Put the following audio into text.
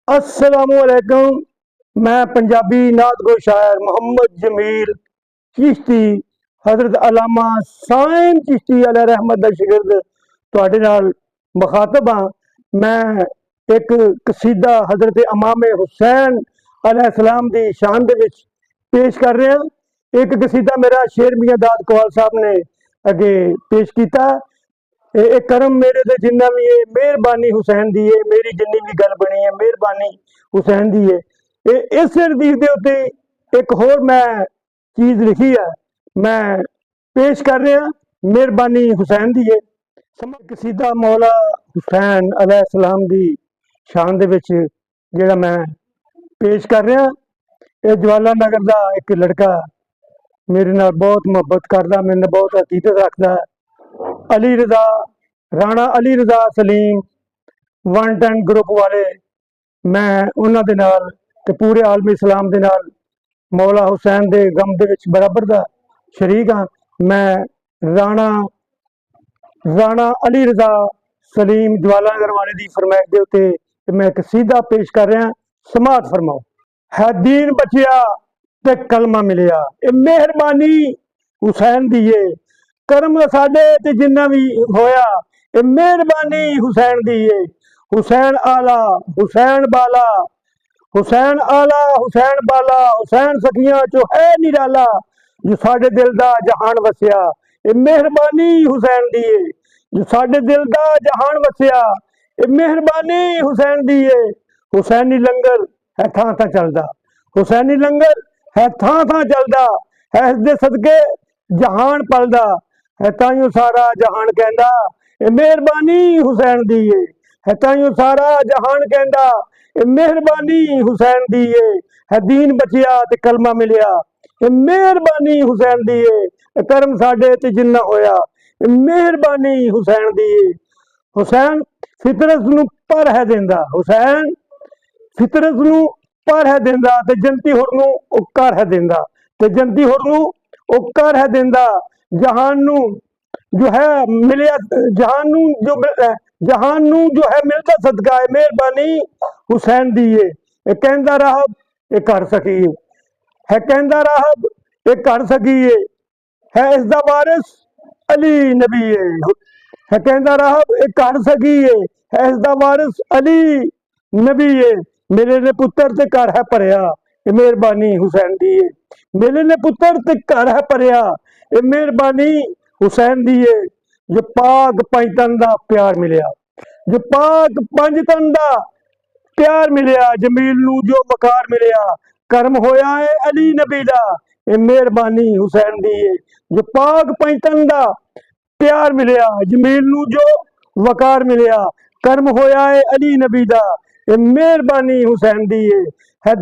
अस्सलामुअलैकुम। मैं पंजाबी नात गो शायर मोहम्मद जमील चिश्ती हजरत अलामा साइम चिश्ती अलैहि रहमत दा शिगिर्द तुहाडे नाल मुखातब हाँ। मैं एक कसीदा हजरत इमाम हुसैन अलैहिस्सलाम दी शान दे विच पेश कर रहा। एक कसीदा मेरा शेर मियां दाद कवाल साहब ने अगे पेश किया। ये करम मेरे ते जिन्ना भी है मेहरबानी हुसैन दी है, मेरी जिन्नी भी गल बनी है मेहरबानी हुसैन दी है। ये इस हदीस दे उत्ते एक होर मैं चीज़ लिखी है, मैं पेश कर रहा। मेहरबानी हुसैन दी है। कसीदा मौला हुसैन अलैहिस्सलाम दी शान दे विच जेड़ा मैं पेश कर रहा। ये जवाला नगर दा एक लड़का मेरे नाल बहुत मुहब्बत करदा, मेरे नाल बहुत अकीदत रखदा है। अली रजा राणा अली रजा सलीम 110 ग्रुप वाले, मैं उन्होंने नाल ते पूरे आलमी इस्लाम दे नाल मौला हुसैन दे गम दे विच बराबर दा शरीक हाँ। मैं राणा अली रजा सलीम ज्वालानगर वाले दी फरमाइश दे उत्ते मैं एक सीधा पेश कर रहा। समात फरमाओ। है दीन बचिया ते कलमा मिलिया, ये मेहरबानी हुसैन दी है। करम साडे ते जिन्ना भी होया ये मेहरबानी हुसैन दी है। हुसैन आला हुसैन बाला, हुसैन आला हुसैन बाला, हुसैन सखियां चो है निराला, जो साडे दिल दा जहान वसिया ये मेहरबानी हुसैन दी है। जो साडे दिल दा जहान वसिया ये मेहरबानी हुसैन दी है। हुसैनी लंगर है थां थां चलदा, हुसैनी लंगर है थां थां चलदा, है इस दे सदके जहान पलदा, है ताइयों सारा जहान कहंदा ये मेहरबानी हुसैन दी है ताइयों सारा जहान कहंदा ये मेहरबानी हुसैन दी है दीन बचिया ते कलमा मिलिया, ये मेहरबानी हुसैन दी है। करम साडे ते जिन्ना होया ये मेहरबानी हुसैन दी है। हुसैन फितरत नूं पर है देंदा, हुसैन फितरत नूं पर है देंदा ते जनती होर नूं ओ कर है देंदा, ते जनती होर नूं ओ कर है देंदा। जहान नूं जो है मिलिया, जहान नूं जो है मिलता सदका है मेहरबानी हुसैन दी है। कहंदा राहब ये कर सकी है कहंदा राहब ये कर सकी है इसदा वारिस अली नबी है कहंदा राहब ये कर सकी है इसदा वारिस अली नबी है। मेरे ने पुत्र ते घर है भरिया ये मेहरबानी हुसैन दी है। मेरे ने पुत्र ते घर है भरिया ये मेहरबानी हुसैन दी है। जो पाक पंज तन दा प्यार मिलिया, जो पाक पंज तन दा प्यार मिलिया, जमील नूं जो वकार मिलिया, करम होया है अली नबी दा ये मेहरबानी हुसैन दी है। जो पाक पंज तन दा प्यार मिलिया, जमील नूं जो वकार मिलिया, कर्म होया है अली नबी दा ये मेहरबानी हुसैन दी है।